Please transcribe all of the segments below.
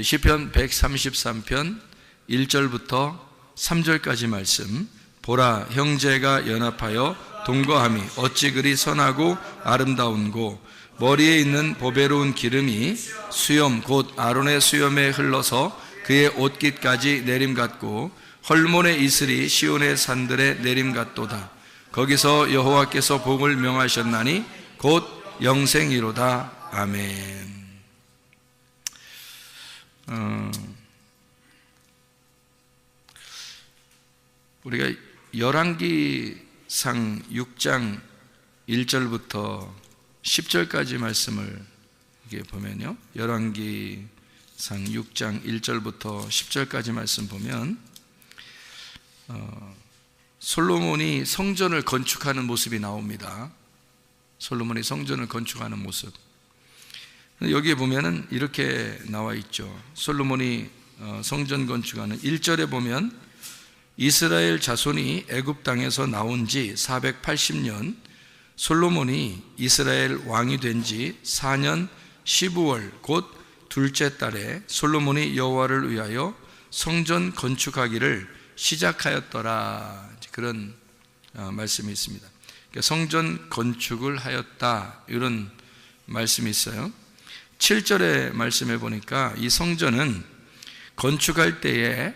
시편 133편 1절부터 3절까지 말씀. 보라, 형제가 연합하여 동거함이 어찌 그리 선하고 아름다운고, 머리에 있는 보배로운 기름이 수염 곧 아론의 수염에 흘러서 그의 옷깃까지 내림같고, 헐몬의 이슬이 시온의 산들에 내림같도다. 거기서 여호와께서 복을 명하셨나니 곧 영생이로다. 아멘. 우리가 열왕기상 6장 1절부터 10절까지 말씀을 이게 보면요, 열왕기상 6장 1절부터 10절까지 말씀 보면 솔로몬이 성전을 건축하는 모습이 나옵니다. 솔로몬이 성전을 건축하는 모습. 여기에 보면은 이렇게 나와 있죠. 솔로몬이 성전 건축하는 1절에 보면 이스라엘 자손이 애굽 땅에서 나온 지 480년, 솔로몬이 이스라엘 왕이 된 지 4년 15월 곧 둘째 달에 솔로몬이 여호와를 위하여 성전 건축하기를 시작하였더라. 그런 말씀이 있습니다. 성전 건축을 하였다, 이런 말씀이 있어요. 7절의 말씀에 보니까 이 성전은 건축할 때에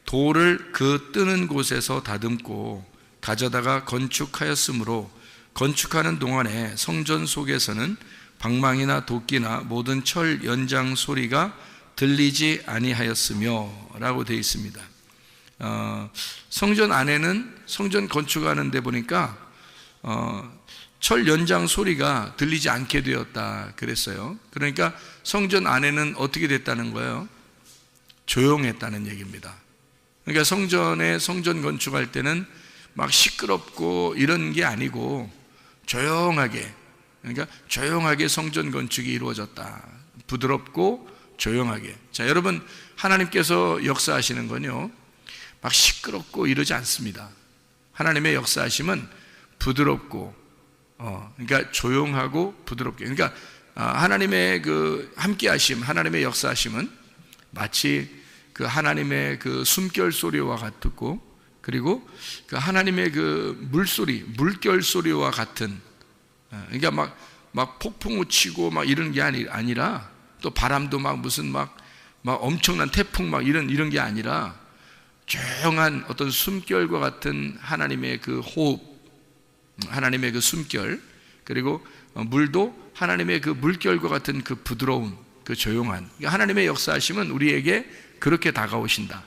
돌을 그 뜨는 곳에서 다듬고 가져다가 건축하였으므로 건축하는 동안에 성전 속에서는 방망이나 도끼나 모든 철 연장 소리가 들리지 아니하였으며 라고 되어 있습니다. 성전 안에는 성전 건축하는 데 보니까 철 연장 소리가 들리지 않게 되었다 그랬어요. 그러니까 성전 안에는 어떻게 됐다는 거예요? 조용했다는 얘기입니다. 그러니까 성전 건축할 때는 막 시끄럽고 이런 게 아니고 조용하게, 그러니까 조용하게 성전 건축이 이루어졌다. 부드럽고 조용하게. 자, 여러분, 하나님께서 역사하시는 건요, 막 시끄럽고 이러지 않습니다. 하나님의 역사하심은 부드럽고, 그러니까 조용하고 부드럽게. 그러니까 하나님의 그 함께하심, 하나님의 역사하심은 마치 그 하나님의 그 숨결 소리와 같고, 그리고 그 하나님의 그 물소리, 물결 소리와 같은, 그러니까 막 폭풍우 치고 막 이런 게 아니라, 또 바람도 막 무슨 막 엄청난 태풍 막 이런 게 아니라, 조용한 어떤 숨결과 같은 하나님의 그 호흡, 하나님의 그 숨결, 그리고 물도 하나님의 그 물결과 같은 그 부드러운, 그 조용한, 하나님의 역사하심은 우리에게 그렇게 다가오신다.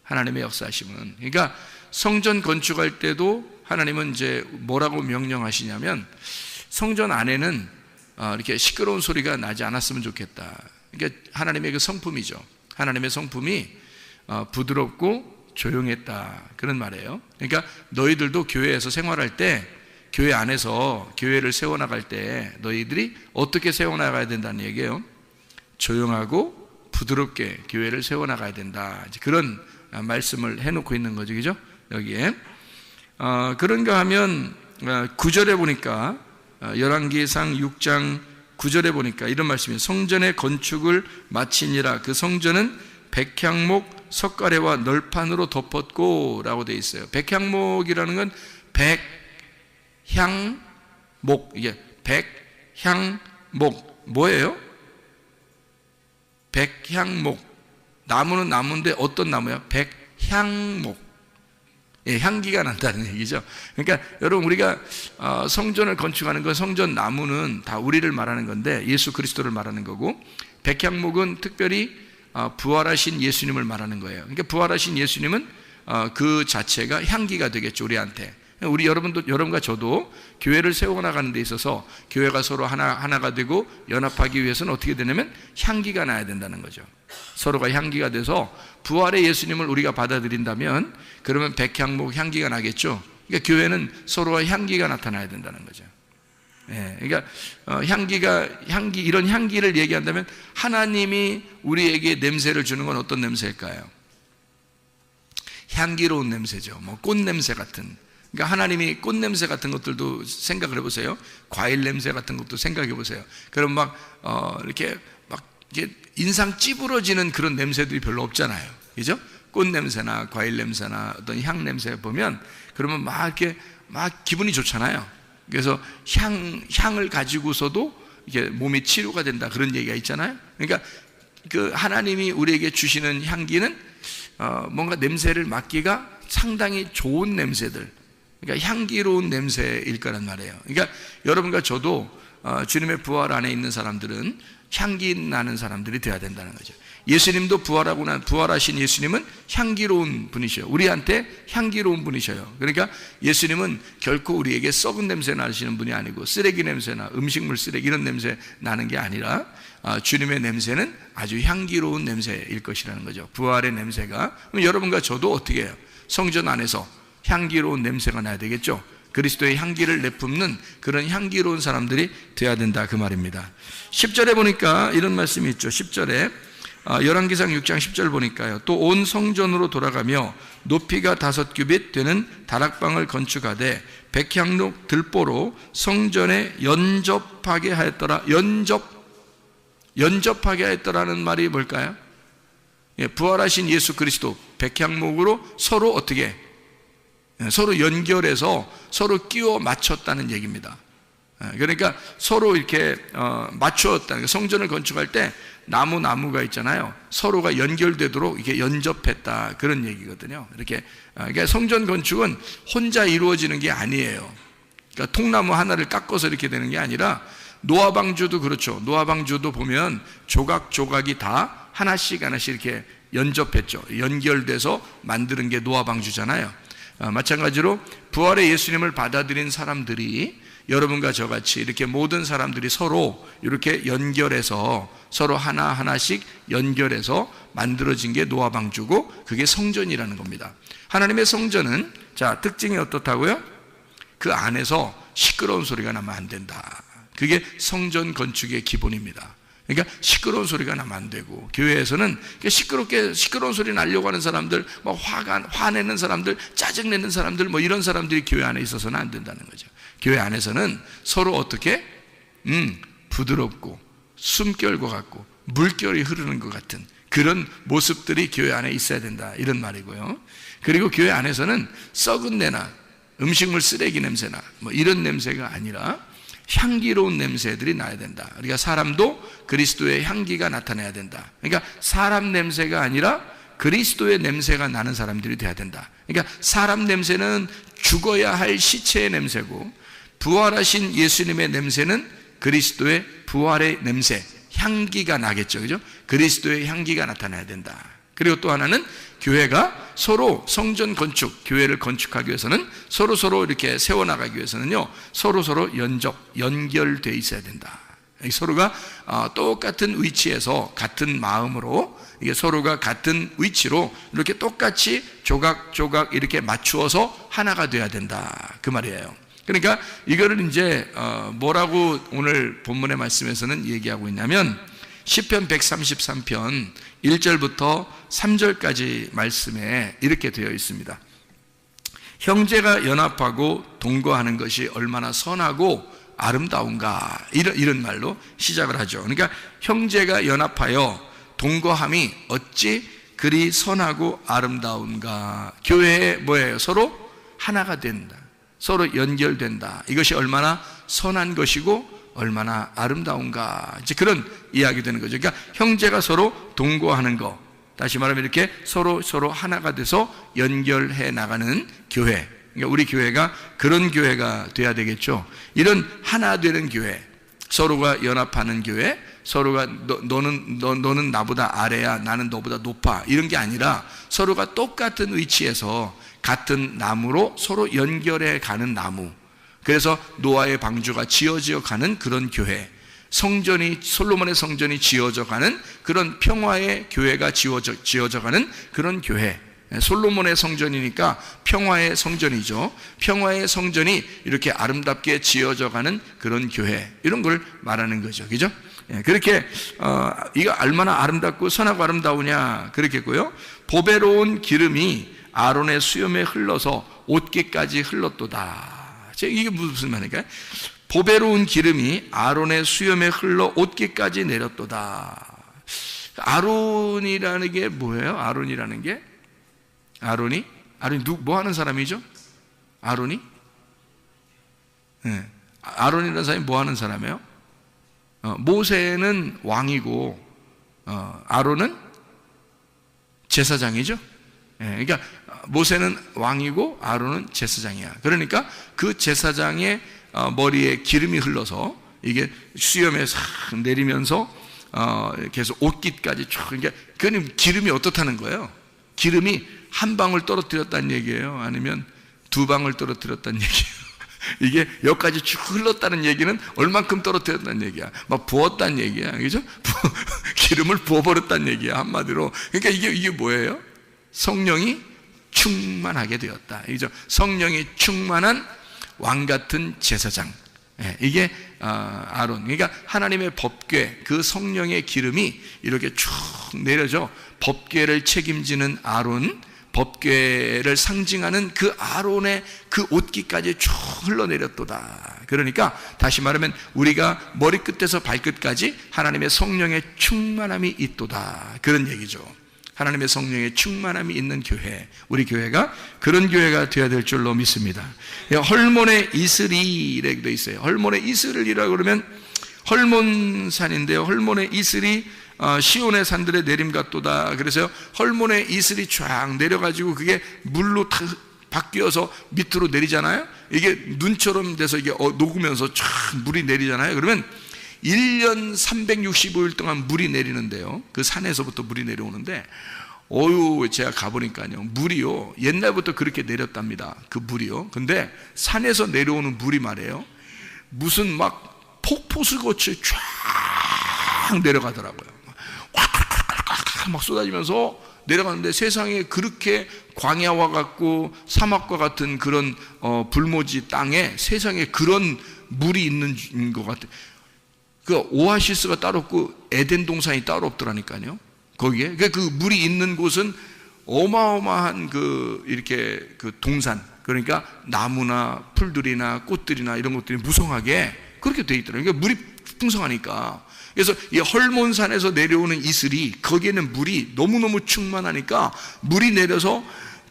하나님의 역사하심은. 그러니까 성전 건축할 때도 하나님은 이제 뭐라고 명령하시냐면, 성전 안에는 이렇게 시끄러운 소리가 나지 않았으면 좋겠다. 그러니까 하나님의 그 성품이죠. 하나님의 성품이 부드럽고 조용했다, 그런 말이에요. 그러니까 너희들도 교회에서 생활할 때, 교회 안에서 교회를 세워나갈 때 너희들이 어떻게 세워나가야 된다는 얘기예요. 조용하고 부드럽게 교회를 세워나가야 된다, 그런 말씀을 해놓고 있는 거죠, 그죠? 여기에 그런가 하면 9절에 보니까, 열왕기상 6장 9절에 보니까 이런 말씀이에요. 성전의 건축을 마치니라. 그 성전은 백향목 석가래와 널판으로 덮었고 라고 되어 있어요. 백향목이라는 건 백향목, 이게 백향목 뭐예요? 백향목. 나무는 나무인데 어떤 나무야? 백향목. 예, 향기가 난다는 얘기죠. 그러니까 여러분, 우리가 성전을 건축하는 건, 성전 나무는 다 우리를 말하는 건데 예수 그리스도를 말하는 거고, 백향목은 특별히 부활하신 예수님을 말하는 거예요. 그러니까 부활하신 예수님은 그 자체가 향기가 되겠죠, 우리한테. 우리 여러분과 저도 교회를 세워나가는 데 있어서 교회가 서로 하나가 되고 연합하기 위해서는 어떻게 되냐면 향기가 나야 된다는 거죠. 서로가 향기가 돼서 부활의 예수님을 우리가 받아들인다면, 그러면 백향목 향기가 나겠죠. 그러니까 교회는 서로가 향기가 나타나야 된다는 거죠. 예, 그러니까 향기, 이런 향기를 얘기한다면, 하나님이 우리에게 냄새를 주는 건 어떤 냄새일까요? 향기로운 냄새죠. 뭐 꽃 냄새 같은. 그러니까 하나님이 꽃 냄새 같은 것들도 생각을 해보세요. 과일 냄새 같은 것도 생각해 보세요. 그럼 이렇게 이게 인상 찌부러지는 그런 냄새들이 별로 없잖아요. 그죠? 꽃 냄새나 과일 냄새나 어떤 향 냄새 보면 그러면 막 이렇게 막 기분이 좋잖아요. 그래서 향을 가지고서도 이게 몸이 치료가 된다 그런 얘기가 있잖아요. 그러니까 그 하나님이 우리에게 주시는 향기는 뭔가 냄새를 맡기가 상당히 좋은 냄새들, 그러니까 향기로운 냄새일 거란 말이에요. 그러니까 여러분과 저도 주님의 부활 안에 있는 사람들은 향기 나는 사람들이 되어야 된다는 거죠. 예수님도 부활하신 예수님은 향기로운 분이셔요. 우리한테 향기로운 분이셔요. 그러니까 예수님은 결코 우리에게 썩은 냄새 나시는 분이 아니고 쓰레기 냄새나 음식물 쓰레기 이런 냄새 나는 게 아니라 주님의 냄새는 아주 향기로운 냄새일 것이라는 거죠. 부활의 냄새가. 그럼 여러분과 저도 어떻게 해요? 성전 안에서 향기로운 냄새가 나야 되겠죠. 그리스도의 향기를 내뿜는 그런 향기로운 사람들이 되어야 된다 그 말입니다. 10절에 보니까 이런 말씀이 있죠. 10절에 열왕기상 6장 10절 보니까요. 또 온 성전으로 돌아가며 높이가 5규빗 되는 다락방을 건축하되 백향록 들보로 성전에 연접하게 하였더라. 연접하게 하였더라는 말이 뭘까요? 부활하신 예수 그리스도 백향목으로 서로 어떻게 서로 연결해서 서로 끼워 맞췄다는 얘기입니다. 그러니까 서로 이렇게 맞추었다는, 성전을 건축할 때 나무가 있잖아요. 서로가 연결되도록 이렇게 연접했다 그런 얘기거든요. 이렇게 그러니까 성전 건축은 혼자 이루어지는 게 아니에요. 그러니까 통나무 하나를 깎아서 이렇게 되는 게 아니라 노아방주도 그렇죠. 노아방주도 보면 조각이 다 하나씩 이렇게 연접했죠. 연결돼서 만드는 게 노아방주잖아요. 마찬가지로 부활의 예수님을 받아들인 사람들이 여러분과 저같이 이렇게 모든 사람들이 서로 이렇게 연결해서 서로 하나씩 연결해서 만들어진 게 노아방주고 그게 성전이라는 겁니다. 하나님의 성전은 자 특징이 어떻다고요? 그 안에서 시끄러운 소리가 나면 안 된다. 그게 성전 건축의 기본입니다. 그러니까 시끄러운 소리가 나면 안 되고, 교회에서는 시끄러운 소리 나려고 하는 사람들, 화내는 사람들, 짜증내는 사람들, 이런 사람들이 교회 안에 있어서는 안 된다는 거죠. 교회 안에서는 서로 어떻게 부드럽고 숨결과 같고 물결이 흐르는 것 같은 그런 모습들이 교회 안에 있어야 된다 이런 말이고요. 그리고 교회 안에서는 썩은 내나 음식물 쓰레기 냄새나 이런 냄새가 아니라 향기로운 냄새들이 나야 된다. 그러니까 사람도 그리스도의 향기가 나타나야 된다. 그러니까 사람 냄새가 아니라 그리스도의 냄새가 나는 사람들이 돼야 된다. 그러니까 사람 냄새는 죽어야 할 시체의 냄새고, 부활하신 예수님의 냄새는 그리스도의 부활의 냄새, 향기가 나겠죠. 그죠? 그리스도의 향기가 나타나야 된다. 그리고 또 하나는 교회가 서로 성전 건축, 교회를 건축하기 위해서는 서로 이렇게 세워나가기 위해서는요, 서로 연결되어 있어야 된다. 서로가 똑같은 위치에서 같은 마음으로 이게 서로가 같은 위치로 이렇게 똑같이 조각 이렇게 맞추어서 하나가 돼야 된다 그 말이에요. 그러니까 이거를 이제 뭐라고 오늘 본문의 말씀에서는 얘기하고 있냐면 시편 133편 1절부터 3절까지 말씀에 이렇게 되어 있습니다. 형제가 연합하고 동거하는 것이 얼마나 선하고 아름다운가, 이런 말로 시작을 하죠. 그러니까 형제가 연합하여 동거함이 어찌 그리 선하고 아름다운가. 교회에 뭐예요? 서로 하나가 된다, 서로 연결된다. 이것이 얼마나 선한 것이고 얼마나 아름다운가, 이제 그런 이야기 되는 거죠. 그러니까 형제가 서로 동거하는 거, 다시 말하면 이렇게 서로 하나가 돼서 연결해 나가는 교회, 그러니까 우리 교회가 그런 교회가 돼야 되겠죠. 이런 하나 되는 교회, 서로가 연합하는 교회, 서로가 너는 나보다 아래야, 나는 너보다 높아, 이런 게 아니라 서로가 똑같은 위치에서 같은 나무로 서로 연결해 가는 나무. 그래서 노아의 방주가 지어져 가는 그런 교회, 솔로몬의 성전이 지어져 가는 그런 평화의 교회가 지어져 가는 그런 교회. 솔로몬의 성전이니까 평화의 성전이죠. 평화의 성전이 이렇게 아름답게 지어져 가는 그런 교회, 이런 걸 말하는 거죠. 그죠? 그렇게 이거 얼마나 아름답고 선하고 아름다우냐 그렇겠고요. 보배로운 기름이 아론의 수염에 흘러서 옷깃까지 흘렀도다. 이게 무슨 말인가요? 보배로운 기름이 아론의 수염에 흘러 옷깃까지 내렸도다. 아론이라는 게 뭐예요? 아론이라는 게? 아론이 뭐 하는 사람이죠? 아론이? 네. 아론이라는 사람이 뭐 하는 사람이에요? 모세는 왕이고 아론은 제사장이죠. 그러니까 모세는 왕이고 아론은 제사장이야. 그러니까 그 제사장의 머리에 기름이 흘러서 이게 수염에 싹 내리면서 계속 옷깃까지 쭉. 그러니까 그는 기름이 어떻다는 거예요? 기름이 한 방울 떨어뜨렸다는 얘기예요? 아니면 두 방울 떨어뜨렸다는 얘기예요? 이게 여기까지 쭉 흘렀다는 얘기는 얼만큼 떨어뜨렸다는 얘기야? 막 부었다는 얘기야, 그죠? 기름을 부어버렸다는 얘기야, 한마디로. 그러니까 이게 뭐예요? 성령이 충만하게 되었다, 그죠? 성령이 충만한 왕 같은 제사장. 이게 아론. 그러니까 하나님의 법궤, 그 성령의 기름이 이렇게 쭉 내려져 법궤를 책임지는 아론, 법궤를 상징하는 그 아론의 그 옷깃까지 쭉 흘러내렸도다. 그러니까 다시 말하면 우리가 머리끝에서 발끝까지 하나님의 성령의 충만함이 있도다, 그런 얘기죠. 하나님의 성령의 충만함이 있는 교회, 우리 교회가 그런 교회가 되어야 될 줄로 믿습니다. 헐몬의 이슬이라고 되어 있어요. 헐몬의 이슬이라고 그러면 헐몬산인데요, 헐몬의 이슬이 시온의 산들의 내림 같도다. 그래서 헐몬의 이슬이 쫙 내려가지고 그게 물로 바뀌어서 밑으로 내리잖아요. 이게 눈처럼 돼서 이게 녹으면서 쫙 물이 내리잖아요. 그러면 1년 365일 동안 물이 내리는데요, 그 산에서부터 물이 내려오는데, 제가 가보니까요, 물이요, 옛날부터 그렇게 내렸답니다. 그 물이요. 근데 산에서 내려오는 물이 말이에요, 무슨 막 폭포수같이 쫙 내려가더라고요. 막 쏟아지면서 내려가는데, 세상에 그렇게 광야와 같고 사막과 같은 그런 불모지 땅에 세상에 그런 물이 있는 것 같아요. 그 오아시스가 따로 없고 에덴 동산이 따로 없더라니까요, 거기에. 그 물이 있는 곳은 어마어마한 이렇게 동산, 그러니까 나무나 풀들이나 꽃들이나 이런 것들이 무성하게 그렇게 돼 있더라고요. 그러니까 물이 풍성하니까. 그래서 이 헐몬산에서 내려오는 이슬이, 거기에는 물이 너무너무 충만하니까 물이 내려서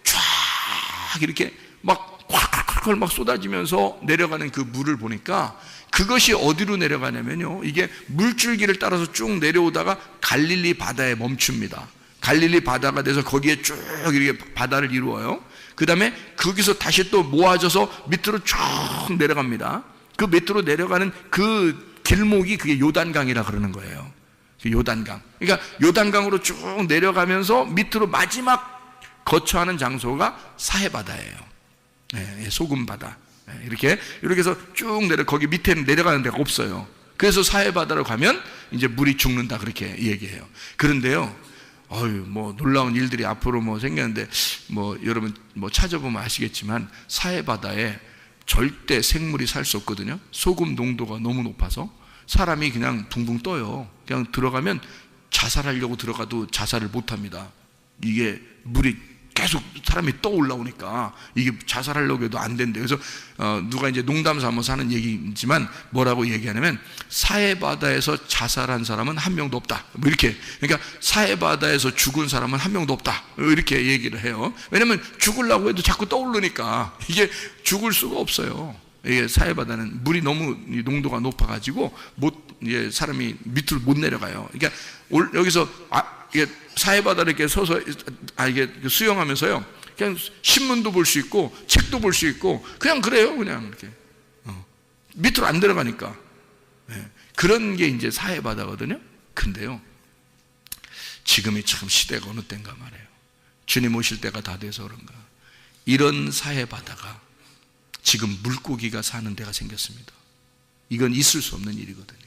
쫙 이렇게 막 콸콸콸 막 쏟아지면서 내려가는 그 물을 보니까, 그것이 어디로 내려가냐면요, 이게 물줄기를 따라서 쭉 내려오다가 갈릴리 바다에 멈춥니다. 갈릴리 바다가 돼서 거기에 쭉 이렇게 바다를 이루어요. 그 다음에 거기서 다시 또 모아져서 밑으로 쭉 내려갑니다. 그 밑으로 내려가는 그 길목이 그게 요단강이라 그러는 거예요. 요단강. 그러니까 요단강으로 쭉 내려가면서 밑으로 마지막 거처하는 장소가 사해바다예요. 소금바다. 이렇게 해서 쭉 거기 밑에는 내려가는 데가 없어요. 그래서 사해바다로 가면 이제 물이 죽는다, 그렇게 얘기해요. 그런데요, 뭐 놀라운 일들이 앞으로 뭐 생겼는데, 뭐 여러분 뭐 찾아보면 아시겠지만 사해바다에 절대 생물이 살 수 없거든요. 소금 농도가 너무 높아서 사람이 그냥 붕붕 떠요. 그냥 들어가면 자살하려고 들어가도 자살을 못 합니다. 이게 물이 계속 사람이 떠올라오니까 이게 자살하려고 해도 안 된대요. 그래서 누가 이제 농담 삼아서 하는 얘기지만 뭐라고 얘기하냐면, 사해바다에서 자살한 사람은 한 명도 없다, 뭐 이렇게. 그러니까 사해바다에서 죽은 사람은 한 명도 없다, 이렇게 얘기를 해요. 왜냐면 죽으려고 해도 자꾸 떠오르니까 이게 죽을 수가 없어요. 이게 사해바다는 물이 너무 농도가 높아가지고 사람이 밑으로 못 내려가요. 그러니까 여기서 이게 사해바다를 이렇게 서서 이게 수영하면서요, 그냥 신문도 볼 수 있고 책도 볼 수 있고 그냥 그래요. 그냥 이렇게 밑으로 안 들어가니까. 그런 게 이제 사해바다거든요. 근데요, 지금이 참 시대가 어느 때인가 말이에요. 주님 오실 때가 다 돼서 그런가, 이런 사해바다가 지금 물고기가 사는 데가 생겼습니다. 이건 있을 수 없는 일이거든요.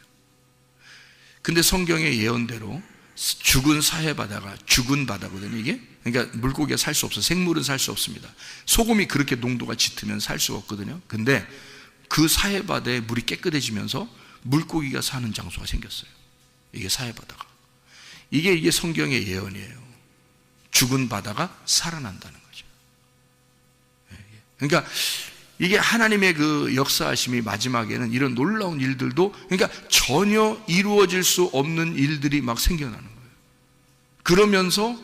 근데 성경의 예언대로 죽은 사해바다가 죽은 바다거든요, 이게. 그러니까 물고기가 살 수 없어요. 생물은 살 수 없습니다. 소금이 그렇게 농도가 짙으면 살 수가 없거든요. 근데 그 사해바다에 물이 깨끗해지면서 물고기가 사는 장소가 생겼어요. 이게 사해바다가. 이게 성경의 예언이에요. 죽은 바다가 살아난다는 거죠. 그러니까 이게 하나님의 그 역사하심이 마지막에는 이런 놀라운 일들도, 그러니까 전혀 이루어질 수 없는 일들이 막 생겨나는 거예요. 그러면서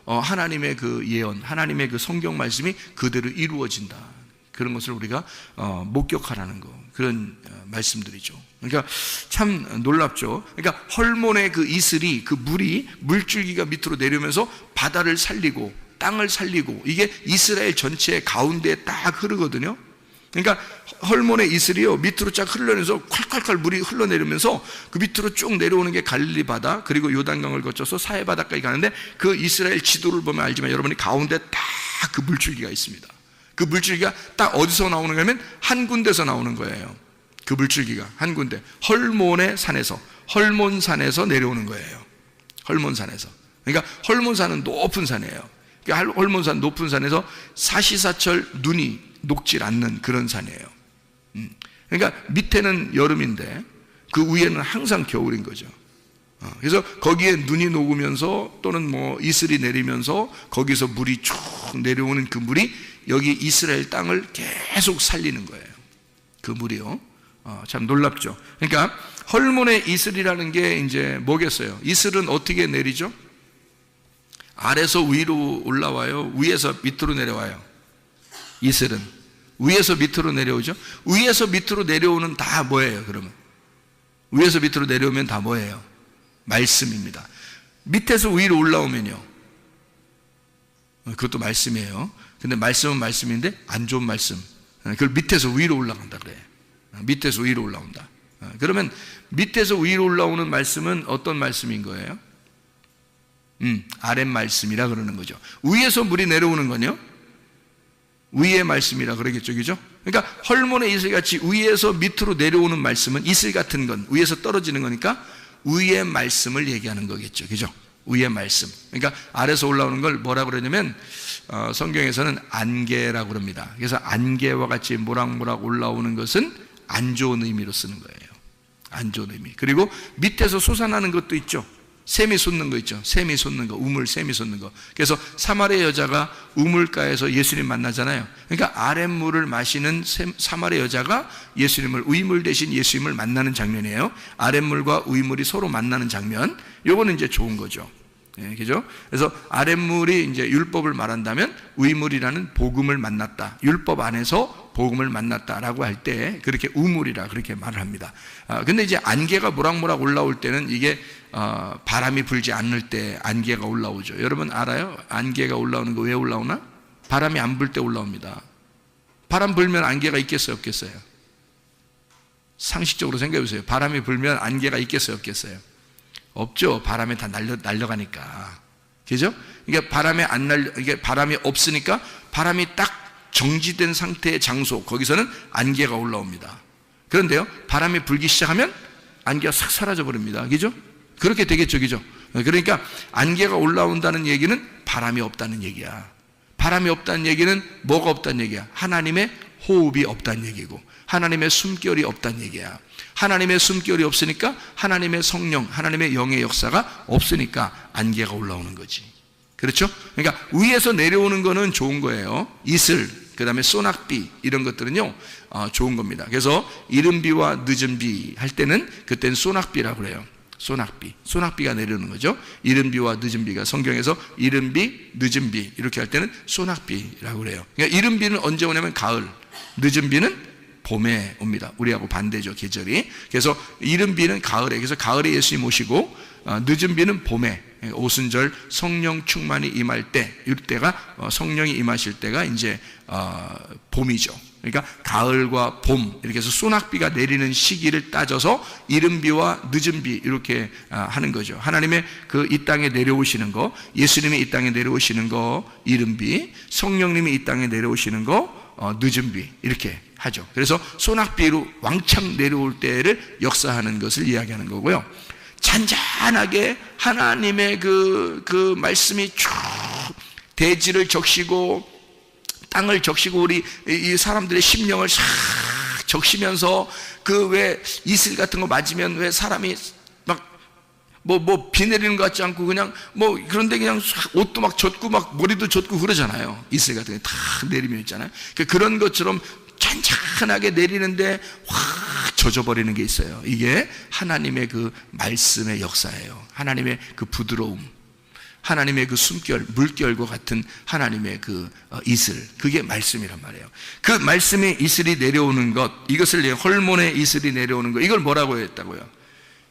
하나님의 그 예언, 하나님의 그 성경 말씀이 그대로 이루어진다. 그런 것을 우리가 목격하라는 거, 그런 말씀들이죠. 그러니까 참 놀랍죠. 그러니까 헐몬의 그 이슬이, 그 물이, 물줄기가 밑으로 내려오면서 바다를 살리고 땅을 살리고, 이게 이스라엘 전체의 가운데에 딱 흐르거든요. 그러니까 헐몬의 이슬이요, 밑으로 쫙 흘러내면서 콸콸콸 물이 흘러내리면서 그 밑으로 쭉 내려오는 게 갈릴리 바다, 그리고 요단강을 거쳐서 사해 바다까지 가는데, 그 이스라엘 지도를 보면 알지만 여러분이 가운데 딱 그 물줄기가 있습니다. 그 물줄기가 딱 어디서 나오는 거냐면 한 군데서 나오는 거예요. 그 물줄기가 한 군데, 헐몬의 산에서, 헐몬산에서 내려오는 거예요. 헐몬산에서. 그러니까 헐몬산은 높은 산이에요. 그러니까 헐몬산, 높은 산에서 사시사철 눈이 녹질 않는 그런 산이에요. 그러니까 밑에는 여름인데 그 위에는 항상 겨울인 거죠. 그래서 거기에 눈이 녹으면서 또는 뭐 이슬이 내리면서 거기서 물이 쭉 내려오는 그 물이 여기 이스라엘 땅을 계속 살리는 거예요. 그 물이요. 참 놀랍죠. 그러니까 헐몬의 이슬이라는 게 이제 뭐겠어요? 이슬은 어떻게 내리죠? 아래서 위로 올라와요? 위에서 밑으로 내려와요? 이슬은 위에서 밑으로 내려오죠? 위에서 밑으로 내려오는 다 뭐예요, 그러면? 위에서 밑으로 내려오면 다 뭐예요? 말씀입니다. 밑에서 위로 올라오면요, 그것도 말씀이에요. 근데 말씀은 말씀인데 안 좋은 말씀, 그걸 밑에서 위로 올라간다 그래. 밑에서 위로 올라온다. 그러면 밑에서 위로 올라오는 말씀은 어떤 말씀인 거예요? 아랫 말씀이라 그러는 거죠. 위에서 물이 내려오는 건요, 위의 말씀이라 그러겠죠, 그죠? 그러니까 헐몬의 이슬같이 위에서 밑으로 내려오는 말씀은, 이슬 같은 건 위에서 떨어지는 거니까 위의 말씀을 얘기하는 거겠죠, 그죠? 위의 말씀. 그러니까 아래서 올라오는 걸 뭐라 그러냐면 성경에서는 안개라고 그럽니다. 그래서 안개와 같이 모락모락 올라오는 것은 안 좋은 의미로 쓰는 거예요. 안 좋은 의미. 그리고 밑에서 솟아나는 것도 있죠. 샘이 솟는 거 있죠. 샘이 솟는 거, 우물, 샘이 솟는 거. 그래서 사마리아 여자가 우물가에서 예수님 만나잖아요. 그러니까 아랫물을 마시는 사마리아 여자가 예수님을, 우이물 대신 예수님을 만나는 장면이에요. 아랫물과 우이물이 서로 만나는 장면. 요거는 이제 좋은 거죠. 예, 그죠? 그래서 아랫물이 이제 율법을 말한다면 우이물이라는 복음을 만났다. 율법 안에서 복음을 만났다라고 할 때 그렇게 우물이라 그렇게 말을 합니다. 근데 이제 안개가 모락모락 올라올 때는 이게 바람이 불지 않을 때 안개가 올라오죠. 여러분 알아요? 안개가 올라오는 거 왜 올라오나? 바람이 안 불 때 올라옵니다. 바람 불면 안개가 있겠어요, 없겠어요? 상식적으로 생각해 보세요. 바람이 불면 안개가 있겠어요, 없겠어요? 없죠. 바람에 다 날려가니까. 그죠? 이게 이게 바람이 없으니까, 바람이 딱 정지된 상태의 장소, 거기서는 안개가 올라옵니다. 그런데요, 바람이 불기 시작하면 안개가 싹 사라져 버립니다. 그죠? 그렇게 되겠죠, 그죠? 그러니까 안개가 올라온다는 얘기는 바람이 없다는 얘기야. 바람이 없다는 얘기는 뭐가 없다는 얘기야? 하나님의 호흡이 없다는 얘기고, 하나님의 숨결이 없다는 얘기야. 하나님의 숨결이 없으니까 하나님의 성령, 하나님의 영의 역사가 없으니까 안개가 올라오는 거지. 그렇죠? 그러니까 위에서 내려오는 거는 좋은 거예요. 이슬, 그 다음에 소낙비, 이런 것들은요 좋은 겁니다. 그래서 이른 비와 늦은 비 할 때는 그때는 소낙비라고 그래요. 소낙비가 내려오는 거죠. 이른 비와 늦은 비가, 성경에서 이른 비, 늦은 비 이렇게 할 때는 소낙비라고 그래요. 그러니까 이른 비는 언제 오냐면 가을, 늦은 비는 봄에 옵니다. 우리하고 반대죠, 계절이. 그래서 이른 비는 가을에, 그래서 가을에 예수님 오시고, 늦은 비는 봄에, 오순절 성령 충만이 임할 때, 이때가 성령이 임하실 때가 이제 봄이죠. 그러니까 가을과 봄, 이렇게 해서 소낙비가 내리는 시기를 따져서 이른 비와 늦은 비 이렇게 하는 거죠. 하나님의 그 이 땅에 내려오시는 거, 예수님이 이 땅에 내려오시는 거 이른 비, 성령님이 이 땅에 내려오시는 거 늦은 비, 이렇게 하죠. 그래서 소낙비로 왕창 내려올 때를 역사하는 것을 이야기하는 거고요. 잔잔하게 하나님의 그 말씀이 쭉 대지를 적시고 땅을 적시고 우리 이 사람들의 심령을 싹 적시면서, 그 왜 이슬 같은 거 맞으면 왜 사람이 막 비 내리는 것 같지 않고 그냥 그런데 그냥 옷도 막 젖고 막 머리도 젖고 그러잖아요. 이슬 같은 게 다 내리면 있잖아요. 그런 것처럼 잔잔하게 내리는데 확 젖어버리는 게 있어요. 이게 하나님의 그 말씀의 역사예요. 하나님의 그 부드러움. 하나님의 그 숨결, 물결과 같은 하나님의 그 이슬, 그게 말씀이란 말이에요. 그 말씀의 이슬이 내려오는 것, 이것을 헐몬의 이슬이 내려오는 것, 이걸 뭐라고 했다고요?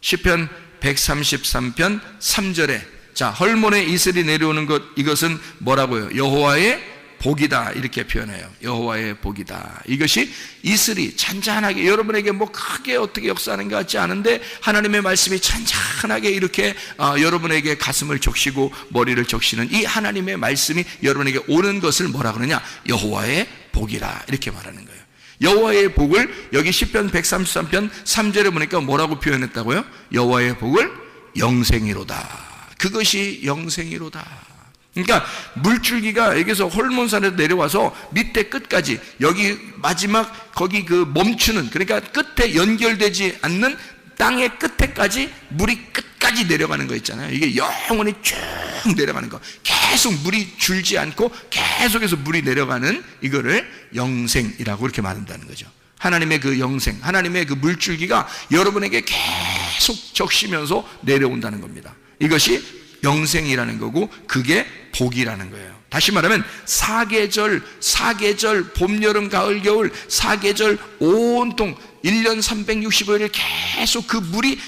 시편 133편 3절에 자, 헐몬의 이슬이 내려오는 것, 이것은 뭐라고요? 여호와의 복이다, 이렇게 표현해요. 여호와의 복이다. 이것이 이슬이 잔잔하게, 여러분에게 뭐 크게 어떻게 역사하는 것 같지 않은데 하나님의 말씀이 잔잔하게 이렇게 여러분에게 가슴을 적시고 머리를 적시는 이 하나님의 말씀이 여러분에게 오는 것을 뭐라 그러냐? 여호와의 복이라, 이렇게 말하는 거예요. 여호와의 복을 여기 시편 133편 3절에 보니까 뭐라고 표현했다고요? 여호와의 복을 영생이로다. 그것이 영생이로다. 그러니까 물줄기가 여기서 헐몬산에서 내려와서 밑에 끝까지, 여기 마지막 거기 그 멈추는, 그러니까 끝에 연결되지 않는 땅의 끝에까지 물이 끝까지 내려가는 거 있잖아요. 이게 영원히 쭉 내려가는 거, 계속 물이 줄지 않고 계속해서 물이 내려가는 이거를 영생이라고 이렇게 말한다는 거죠. 하나님의 그 영생, 하나님의 그 물줄기가 여러분에게 계속 적시면서 내려온다는 겁니다. 이것이 영생이라는 거고, 그게 복이라는 거예요. 다시 말하면 사계절, 봄, 여름, 가을, 겨울, 사계절 온통 1년 365일을 계속 그 물이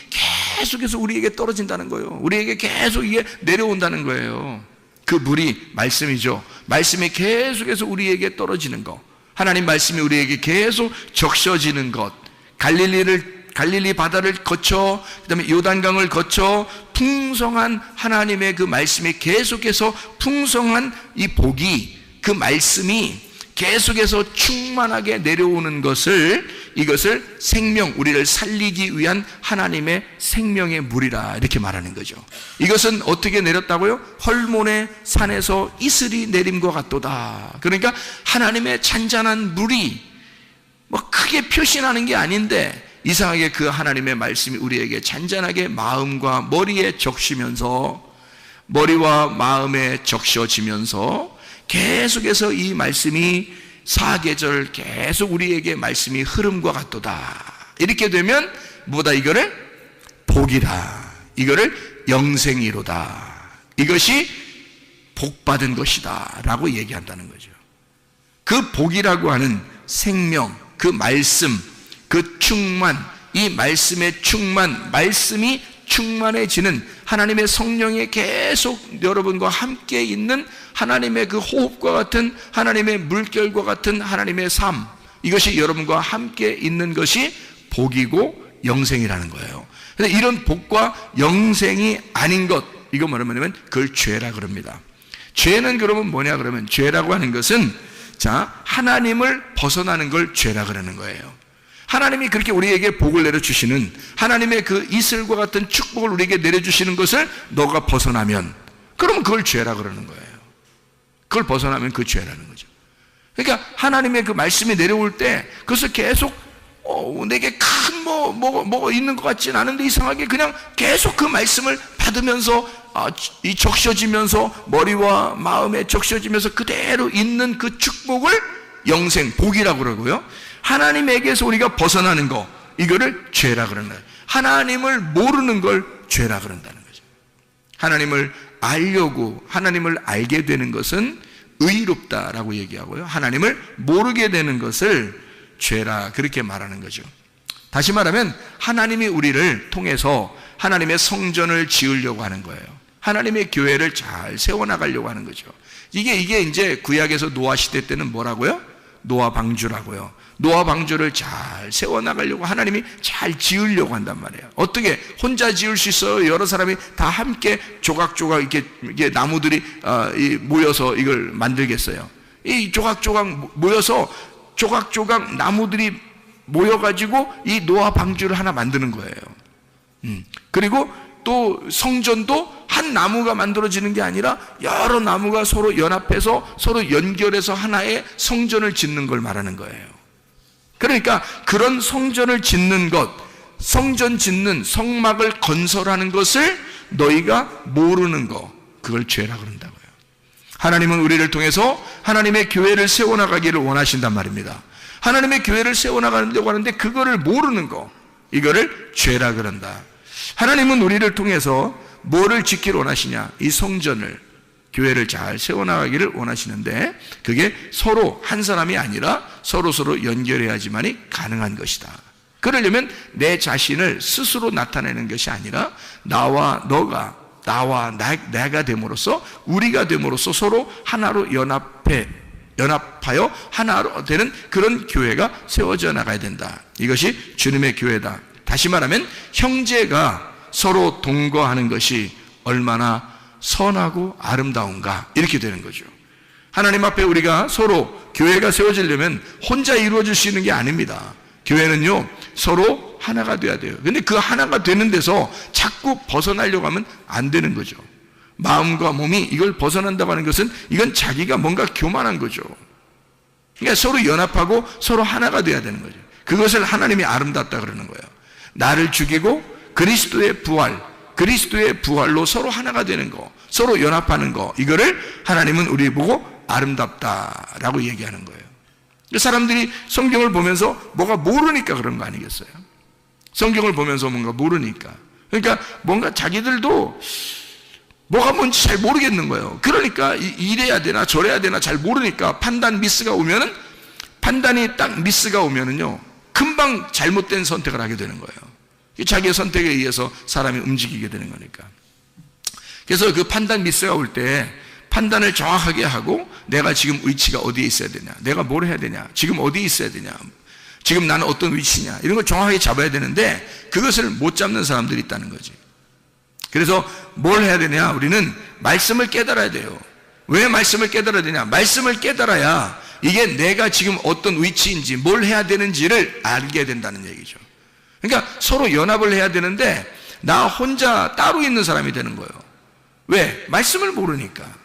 계속해서 우리에게 떨어진다는 거예요. 우리에게 계속 이게 내려온다는 거예요. 그 물이 말씀이죠. 말씀이 계속해서 우리에게 떨어지는 것, 하나님 말씀이 우리에게 계속 적셔지는 것, 갈릴리 바다를 거쳐, 그 다음에 요단강을 거쳐 풍성한 하나님의 그 말씀이 계속해서 풍성한 이 복이, 그 말씀이 계속해서 충만하게 내려오는 것을, 이것을 생명, 우리를 살리기 위한 하나님의 생명의 물이라, 이렇게 말하는 거죠. 이것은 어떻게 내렸다고요? 헐몬의 산에서 이슬이 내림과 같도다. 그러니까 하나님의 잔잔한 물이 뭐 크게 표시나는 게 아닌데 이상하게 그 하나님의 말씀이 우리에게 잔잔하게 마음과 머리에 적시면서, 머리와 마음에 적셔지면서 계속해서 이 말씀이 사계절 계속 우리에게 말씀이 흐름과 같도다. 이렇게 되면 뭐다? 이거를 복이라, 이거를 영생이로다, 이것이 복받은 것이다 라고 얘기한다는 거죠. 그 복이라고 하는 생명, 그 말씀, 그 충만, 이 말씀의 충만, 말씀이 충만해지는 하나님의 성령에 계속 여러분과 함께 있는 하나님의 그 호흡과 같은, 하나님의 물결과 같은 하나님의 삶, 이것이 여러분과 함께 있는 것이 복이고 영생이라는 거예요. 그런데 이런 복과 영생이 아닌 것, 이거 뭐냐면 그걸 죄라 그럽니다. 죄는 그러면 뭐냐 그러면, 죄라고 하는 것은 자, 하나님을 벗어나는 걸 죄라 그러는 거예요. 하나님이 그렇게 우리에게 복을 내려주시는, 하나님의 그 이슬과 같은 축복을 우리에게 내려주시는 것을 너가 벗어나면, 그러면 그걸 죄라 그러는 거예요. 그걸 벗어나면 그 죄라는 거죠. 그러니까 하나님의 그 말씀이 내려올 때 그것을 계속 내게 큰 뭐가 있는 것 같지는 않은데 이상하게 그냥 계속 그 말씀을 받으면서 이 적셔지면서 머리와 마음에 적셔지면서 그대로 있는 그 축복을 영생, 복이라고 그러고요. 하나님에게서 우리가 벗어나는 거, 이거를 죄라 그러는 거예요. 하나님을 모르는 걸 죄라 그런다는 거죠. 하나님을 알려고, 하나님을 알게 되는 것은 의롭다라고 얘기하고요, 하나님을 모르게 되는 것을 죄라, 그렇게 말하는 거죠. 다시 말하면 하나님이 우리를 통해서 하나님의 성전을 지으려고 하는 거예요. 하나님의 교회를 잘 세워나가려고 하는 거죠. 이게 이제 구약에서 노아 시대 때는 뭐라고요? 노아 방주라고요. 노아 방주를 잘 세워나가려고 하나님이 잘 지으려고 한단 말이에요. 어떻게 혼자 지을 수 있어요? 여러 사람이 다 함께 조각조각 이렇게 나무들이 모여서 이걸 만들겠어요? 이 조각조각 모여서 조각조각 나무들이 모여가지고 이 노아 방주를 하나 만드는 거예요. 그리고 또 성전도 한 나무가 만들어지는 게 아니라 여러 나무가 서로 연합해서 서로 연결해서 하나의 성전을 짓는 걸 말하는 거예요. 그러니까 그런 성전을 짓는 것, 성전 짓는, 성막을 건설하는 것을 너희가 모르는 거, 그걸 죄라 그런다고요. 하나님은 우리를 통해서 하나님의 교회를 세워나가기를 원하신단 말입니다. 하나님의 교회를 세워나가려고 하는데 그거를 모르는 거, 이거를 죄라 그런다. 하나님은 우리를 통해서 뭐를 지키를 원하시냐? 이 성전을, 교회를 잘 세워나가기를 원하시는데, 그게 서로 한 사람이 아니라 서로 연결해야지만이 가능한 것이다. 그러려면 내 자신을 스스로 나타내는 것이 아니라 나와 너가, 나와 내가 됨으로써, 우리가 됨으로써 서로 하나로 연합하여 하나로 되는 그런 교회가 세워져 나가야 된다. 이것이 주님의 교회다. 다시 말하면 형제가 서로 동거하는 것이 얼마나 선하고 아름다운가, 이렇게 되는 거죠. 하나님 앞에 우리가 서로 교회가 세워지려면 혼자 이루어질 수 있는 게 아닙니다. 교회는요, 서로 하나가 돼야 돼요. 근데 그 하나가 되는 데서 자꾸 벗어나려고 하면 안 되는 거죠. 마음과 몸이 이걸 벗어난다고 하는 것은 이건 자기가 뭔가 교만한 거죠. 그러니까 서로 연합하고 서로 하나가 돼야 되는 거죠. 그것을 하나님이 아름답다 그러는 거예요. 나를 죽이고 그리스도의 부활로 서로 하나가 되는 거, 서로 연합하는 거, 이거를 하나님은 우리 보고 아름답다라고 얘기하는 거예요. 사람들이 성경을 보면서 뭐가 모르니까 그런 거 아니겠어요? 성경을 보면서 뭔가 모르니까. 그러니까 뭔가 자기들도 뭐가 뭔지 잘 모르겠는 거예요. 그러니까 이래야 되나 저래야 되나 잘 모르니까 판단이 딱 미스가 오면은요, 금방 잘못된 선택을 하게 되는 거예요. 자기의 선택에 의해서 사람이 움직이게 되는 거니까. 그래서 그 판단 미스가 올 때 판단을 정확하게 하고, 내가 지금 위치가 어디에 있어야 되냐, 내가 뭘 해야 되냐, 지금 어디에 있어야 되냐, 지금 나는 어떤 위치냐, 이런 걸 정확하게 잡아야 되는데 그것을 못 잡는 사람들이 있다는 거지. 그래서 뭘 해야 되냐? 우리는 말씀을 깨달아야 돼요. 왜 말씀을 깨달아야 되냐? 말씀을 깨달아야 이게 내가 지금 어떤 위치인지 뭘 해야 되는지를 알게 된다는 얘기죠. 그러니까 서로 연합을 해야 되는데 나 혼자 따로 있는 사람이 되는 거예요. 왜? 말씀을 모르니까.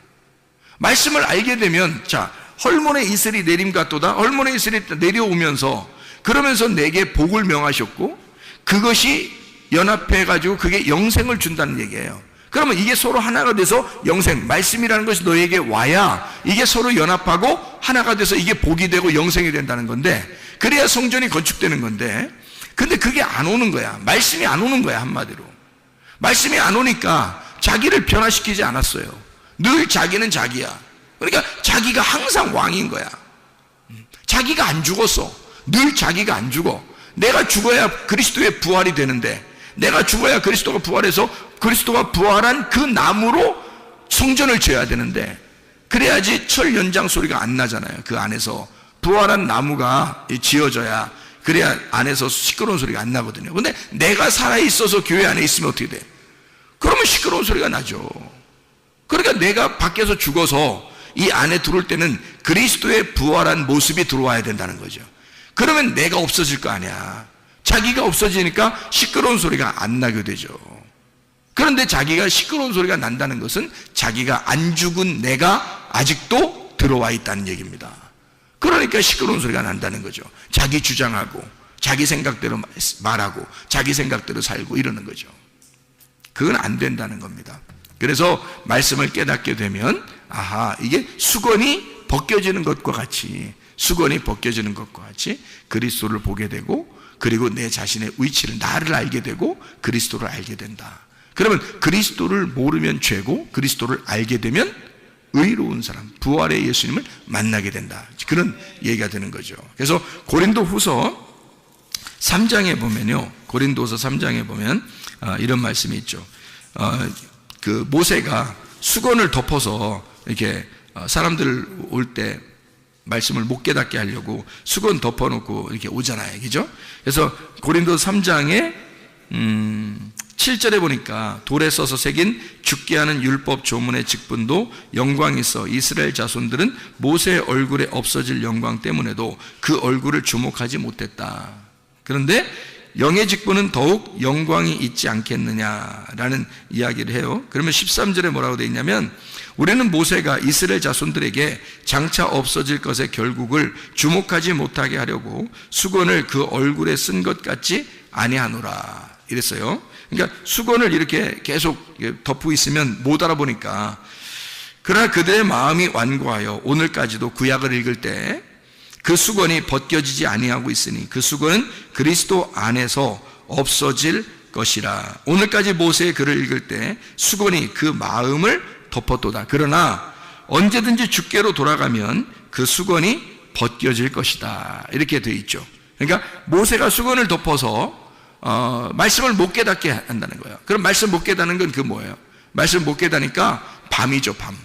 말씀을 알게 되면, 자, 헐몬의 이슬이 내림 같도다. 헐몬의 이슬이 내려오면서, 그러면서 내게 복을 명하셨고, 그것이 연합해가지고 그게 영생을 준다는 얘기예요. 그러면 이게 서로 하나가 돼서 영생, 말씀이라는 것이 너에게 와야 이게 서로 연합하고 하나가 돼서 이게 복이 되고 영생이 된다는 건데, 그래야 성전이 건축되는 건데, 근데 그게 안 오는 거야. 말씀이 안 오는 거야, 한마디로. 말씀이 안 오니까 자기를 변화시키지 않았어요. 늘 자기는 자기야. 그러니까 자기가 항상 왕인 거야. 자기가 안 죽었어. 늘 자기가 안 죽어. 내가 죽어야 그리스도의 부활이 되는데, 내가 죽어야 그리스도가 부활해서 그리스도가 부활한 그 나무로 성전을 지어야 되는데, 그래야지 철 연장 소리가 안 나잖아요. 그 안에서 부활한 나무가 지어져야, 그래야 안에서 시끄러운 소리가 안 나거든요. 근데 내가 살아있어서 교회 안에 있으면 어떻게 돼? 그러면 시끄러운 소리가 나죠. 그러니까 내가 밖에서 죽어서 이 안에 들어올 때는 그리스도의 부활한 모습이 들어와야 된다는 거죠. 그러면 내가 없어질 거 아니야. 자기가 없어지니까 시끄러운 소리가 안 나게 되죠. 그런데 자기가 시끄러운 소리가 난다는 것은 자기가 안 죽은 내가 아직도 들어와 있다는 얘기입니다. 그러니까 시끄러운 소리가 난다는 거죠. 자기 주장하고 자기 생각대로 말하고 자기 생각대로 살고 이러는 거죠. 그건 안 된다는 겁니다. 그래서 말씀을 깨닫게 되면, 아하, 이게 수건이 벗겨지는 것과 같이 그리스도를 보게 되고, 그리고 내 자신의 위치를, 나를 알게 되고 그리스도를 알게 된다. 그러면 그리스도를 모르면 죄고, 그리스도를 알게 되면 의로운 사람, 부활의 예수님을 만나게 된다. 그런 얘기가 되는 거죠. 그래서 고린도후서 3장에 보면요, 고린도서 3장에 보면 이런 말씀이 있죠. 그 모세가 수건을 덮어서 이렇게 사람들 올 때 말씀을 못 깨닫게 하려고 수건 덮어놓고 이렇게 오잖아요, 그죠? 그래서 고린도서 3장에 7절에 보니까, 돌에 써서 새긴 죽게 하는 율법 조문의 직분도 영광이 있어 이스라엘 자손들은 모세의 얼굴에 없어질 영광 때문에도 그 얼굴을 주목하지 못했다. 그런데 영의 직분은 더욱 영광이 있지 않겠느냐라는 이야기를 해요. 그러면 13절에 뭐라고 되어 있냐면, 우리는 모세가 이스라엘 자손들에게 장차 없어질 것의 결국을 주목하지 못하게 하려고 수건을 그 얼굴에 쓴 것 같지 아니하노라 이랬어요. 그러니까 수건을 이렇게 계속 덮고 있으면 못 알아보니까, 그러나 그들의 마음이 완고하여 오늘까지도 구약을 읽을 때 그 수건이 벗겨지지 아니하고 있으니 그 수건은 그리스도 안에서 없어질 것이라. 오늘까지 모세의 글을 읽을 때 수건이 그 마음을 덮었도다. 그러나 언제든지 주께로 돌아가면 그 수건이 벗겨질 것이다. 이렇게 되어 있죠. 그러니까 모세가 수건을 덮어서 말씀을 못 깨닫게 한다는 거예요. 그럼 말씀 못 깨닫는 건 그 뭐예요? 말씀 못 깨닫으니까 밤이죠, 밤.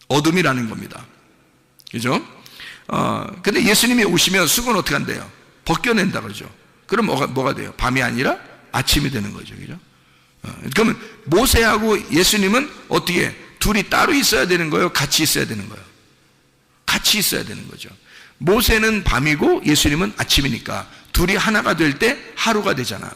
어둠이라는 겁니다. 그죠? 근데 예수님이 오시면 수건 어떻게 한대요? 벗겨낸다 그러죠. 그럼 뭐가 돼요? 밤이 아니라 아침이 되는 거죠. 그죠? 그러면 모세하고 예수님은 어떻게 둘이 따로 있어야 되는 거예요? 같이 있어야 되는 거예요? 같이 있어야 되는 거죠. 모세는 밤이고 예수님은 아침이니까 둘이 하나가 될 때 하루가 되잖아.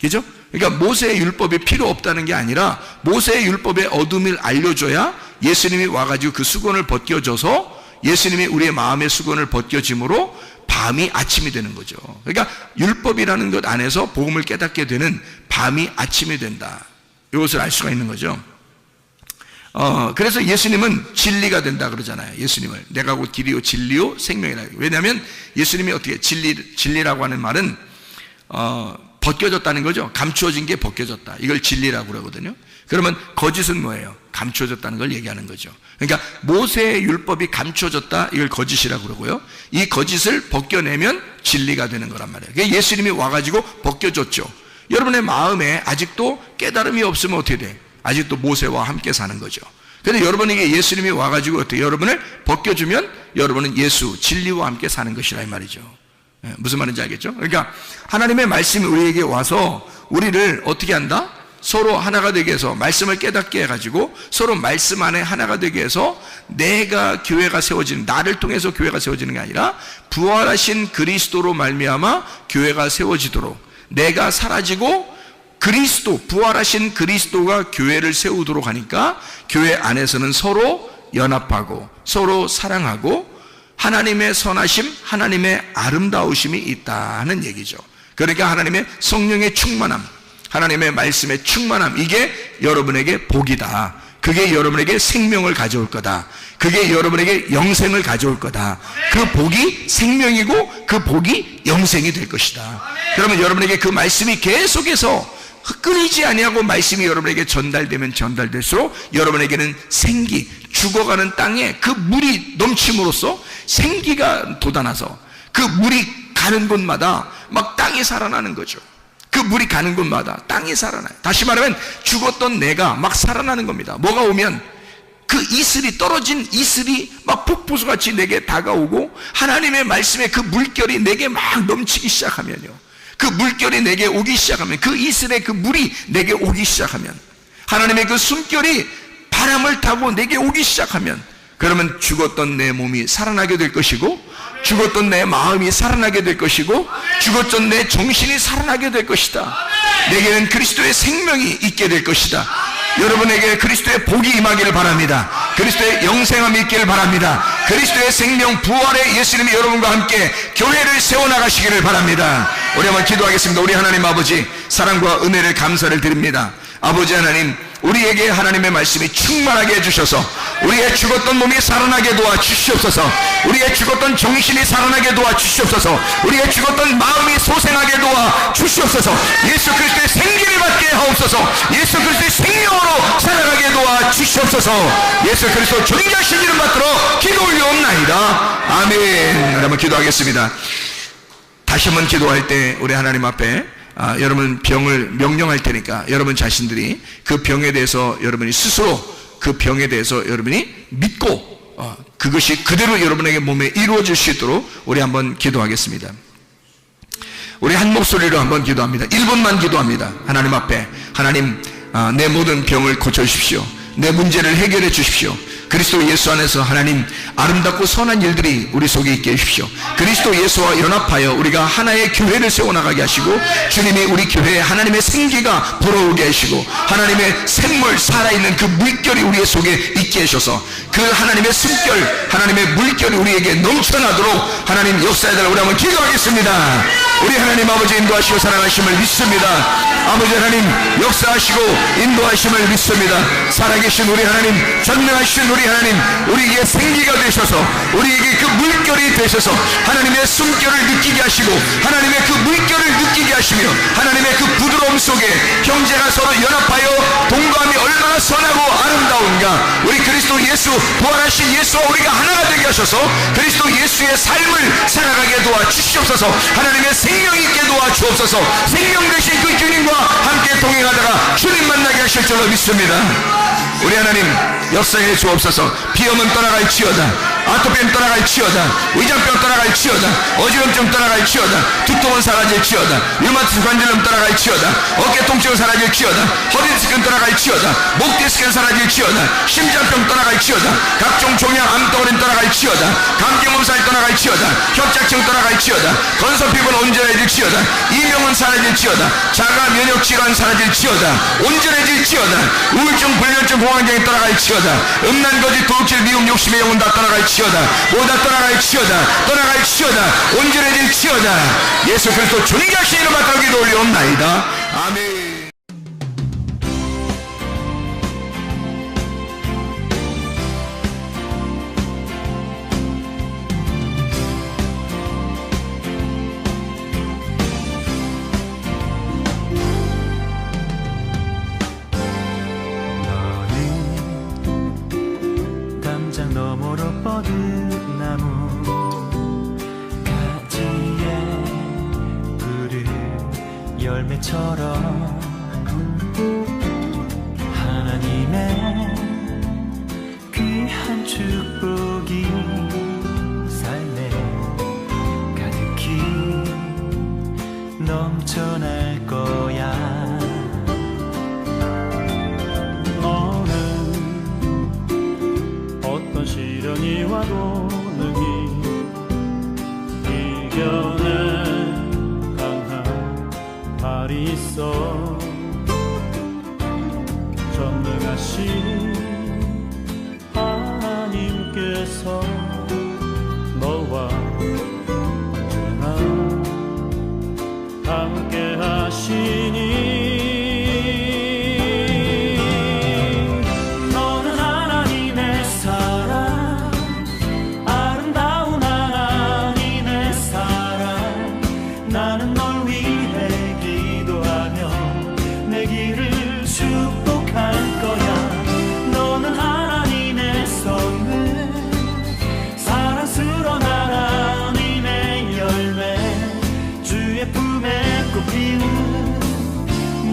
그죠? 그러니까 모세의 율법이 필요 없다는 게 아니라 모세의 율법의 어둠을 알려줘야 예수님이 와가지고 그 수건을 벗겨줘서 예수님이 우리의 마음의 수건을 벗겨짐으로 밤이 아침이 되는 거죠. 그러니까 율법이라는 것 안에서 복음을 깨닫게 되는 밤이 아침이 된다. 이것을 알 수가 있는 거죠. 그래서 예수님은 진리가 된다 그러잖아요. 예수님을 내가 곧 길이요 진리요 생명이라. 왜냐하면 예수님이 어떻게 진리라고 하는 말은 벗겨졌다는 거죠. 감추어진 게 벗겨졌다. 이걸 진리라고 그러거든요. 그러면 거짓은 뭐예요? 감추어졌다는 걸 얘기하는 거죠. 그러니까 모세의 율법이 감추어졌다. 이걸 거짓이라고 그러고요. 이 거짓을 벗겨내면 진리가 되는 거란 말이에요. 그러니까 예수님이 와가지고 벗겨줬죠. 여러분의 마음에 아직도 깨달음이 없으면 어떻게 돼? 아직도 모세와 함께 사는 거죠. 그런데 여러분에게 예수님이 와가지고 어떻게 여러분을 벗겨주면 여러분은 예수 진리와 함께 사는 것이라 이 말이죠. 무슨 말인지 알겠죠? 그러니까 하나님의 말씀이 우리에게 와서 우리를 어떻게 한다? 서로 하나가 되게 해서 말씀을 깨닫게 해가지고 서로 말씀 안에 하나가 되게 해서 내가 교회가 세워지는, 나를 통해서 교회가 세워지는 게 아니라 부활하신 그리스도로 말미암아 교회가 세워지도록, 내가 사라지고 그리스도, 부활하신 그리스도가 교회를 세우도록 하니까 교회 안에서는 서로 연합하고 서로 사랑하고 하나님의 선하심, 하나님의 아름다우심이 있다는 얘기죠. 그러니까 하나님의 성령의 충만함, 하나님의 말씀의 충만함, 이게 여러분에게 복이다. 그게 여러분에게 생명을 가져올 거다. 그게 여러분에게 영생을 가져올 거다. 그 복이 생명이고 그 복이 영생이 될 것이다. 그러면 여러분에게 그 말씀이 계속해서 끊이지 아니하고 말씀이 여러분에게 전달되면 전달될수록 여러분에게는 생기, 죽어가는 땅에 그 물이 넘침으로써 생기가 돋아나서 그 물이 가는 곳마다 막 땅이 살아나는 거죠. 그 물이 가는 곳마다 땅이 살아나요. 다시 말하면 죽었던 내가 막 살아나는 겁니다. 뭐가 오면 그 이슬이, 떨어진 이슬이 막 폭포수같이 내게 다가오고 하나님의 말씀에 그 물결이 내게 막 넘치기 시작하면요, 그 물결이 내게 오기 시작하면, 그 이슬의 그 물이 내게 오기 시작하면, 하나님의 그 숨결이 바람을 타고 내게 오기 시작하면, 그러면 죽었던 내 몸이 살아나게 될 것이고, 죽었던 내 마음이 살아나게 될 것이고, 죽었던 내 정신이 살아나게 될 것이다. 내게는 그리스도의 생명이 있게 될 것이다. 여러분에게 그리스도의 복이 임하기를 바랍니다. 그리스도의 영생함이 있기를 바랍니다. 그리스도의 생명 부활의 예수님이 여러분과 함께 교회를 세워나가시기를 바랍니다. 우리 한번 기도하겠습니다. 우리 하나님 아버지, 사랑과 은혜를 감사를 드립니다. 아버지 하나님, 우리에게 하나님의 말씀이 충만하게 해주셔서 우리의 죽었던 몸이 살아나게 도와주시옵소서. 우리의 죽었던 정신이 살아나게 도와주시옵소서. 우리의 죽었던 마음이 소생하게 도와주시옵소서. 예수 그리스도의 생기를 받게 하옵소서. 예수 그리스도의 생명으로 살아가게 도와주시옵소서. 예수 그리스도 존귀하신 이름 받들어 기도 올려옵나이다. 아멘. 한번 기도하겠습니다. 다시 한번 기도할 때 우리 하나님 앞에 여러분 병을 명령할 테니까 여러분 자신들이 그 병에 대해서 여러분이 스스로 그 병에 대해서 여러분이 믿고 그것이 그대로 여러분에게 몸에 이루어질 수 있도록 우리 한번 기도하겠습니다. 우리 한 목소리로 한번 기도합니다. 1분만 기도합니다. 하나님 앞에, 하나님, 내 모든 병을 고쳐주십시오. 내 문제를 해결해 주십시오. 그리스도 예수 안에서 하나님 아름답고 선한 일들이 우리 속에 있게 해주십시오. 그리스도 예수와 연합하여 우리가 하나의 교회를 세워나가게 하시고, 주님이 우리 교회에 하나님의 생기가 불어오게 하시고, 하나님의 생물 살아있는 그 물결이 우리 속에 있게 하셔서 그 하나님의 숨결, 하나님의 물결이 우리에게 넘쳐나도록 하나님 역사해달라. 우리 한번 기도하겠습니다. 우리 하나님 아버지 인도하시고 사랑하심을 믿습니다. 아버지 하나님 역사하시고 인도하심을 믿습니다. 살아계신 우리 하나님, 전능하신 우리 하나님, 우리에게 생기가 되셔서 우리에게 그 물결이 되셔서 하나님의 숨결을 느끼게 하시고 하나님의 그 물결을 느끼게 하시며 하나님의 그 부드러움 속에 형제가 서로 연합하여 동거함이 얼마나 선하고 아름다운가. 우리 그리스도 예수, 부활하신 예수와 우리가 하나가 되게 하셔서 그리스도 예수의 삶을 살아가게 도와주시옵소서. 하나님의 생명 있게 도와주옵소서. 생명 되신 그 주님과 함께 동행하다가 주님 만나게 하실 줄로 믿습니다. 우리 하나님 역사해 주옵소서. 비염은 떠나갈지어다, 아토피는 떠나갈지어다, 위장병 떠나갈지어다, 어지럼증 떠나갈지어다, 두통은 사라질지어다, 류마티스 관절염 떠나갈지어다, 어깨 통증은 사라질지어다, 허리 디스크는 떠나갈지어다, 목 디스크는 사라질지어다, 심장병 떠나갈지어다, 각종 종양 암덩어리는 떠나갈지어다, 감기 몸살 떠나갈지어다, 협착증 떠나갈지어다, 건선 피부는 온전해질지어다, 이명은 사라질지어다, 자가 면역 질환 사라질지어다, 온전해질지어다, 우울증 불면증 공황장애 떠나갈지어다, 음란 거짓 도둑질 미움 욕심의 영혼 다 떠나갈지어다, 모두 다 떠나갈지어다, 떠나갈지어다, 온전해질지어다. 예수 그리스도 주님 자신 이름 받들어 기도 올리옵나이다. 아멘. 너머로 뻗은 나무 가지에 푸른 열매처럼 하나님의 귀한 축복이 삶에 가득히 넘쳐날 거야. 시련이 와도 능히 이겨낼 강한 발이 있어. 전능하신 하나님께서 너와 언제나 함께 하시니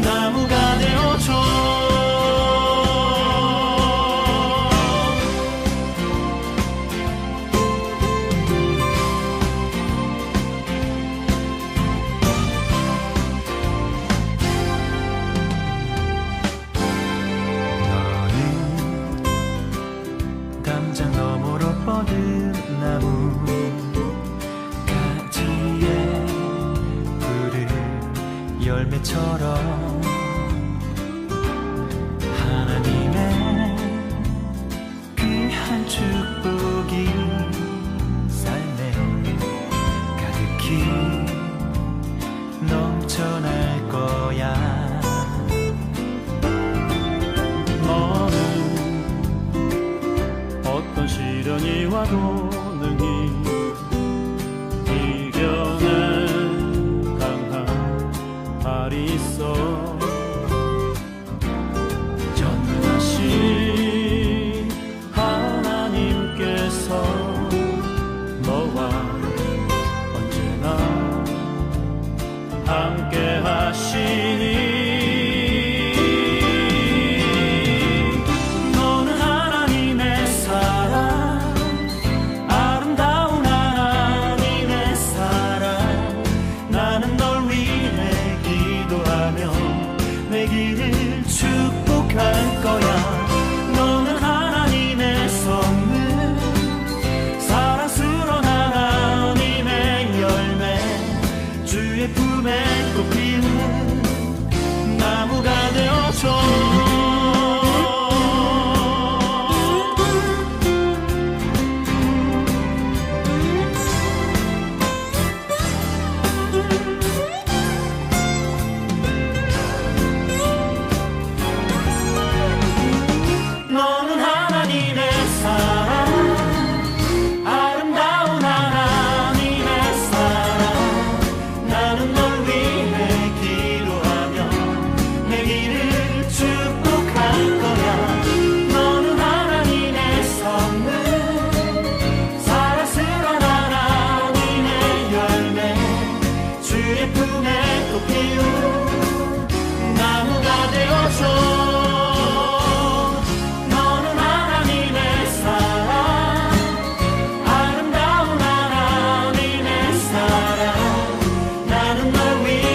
나무가 되어줘. 너는 담장 너머로 뻗은 나무 가지에 푸른 열매처럼 하나님의 귀한 축복이 삶에 가득히 넘쳐날 거야. 너는 어떤 시련이 와도 능히 이겨낼 강한 발이 있어. 전능하신 하나님께서 너와 언제나 함께 하시니 너는 하나님의 사랑, 아름다운 하나님의 사랑. 나는 널 위해 기도하며 내 길을 축복할 거야. 너는 하나님의 선물, 사랑스러운 하나님의 열매, 주의 품에 꼭 피는 나무가 되어줘. 너는 하나님의 사랑, 아름다운 하나님의 사랑. 나는 널 위해 그의 품에 또 피운 나무가 되어줘. 너는 하나님의 사랑, 아름다운 하나님의 사랑. 나는 널 위해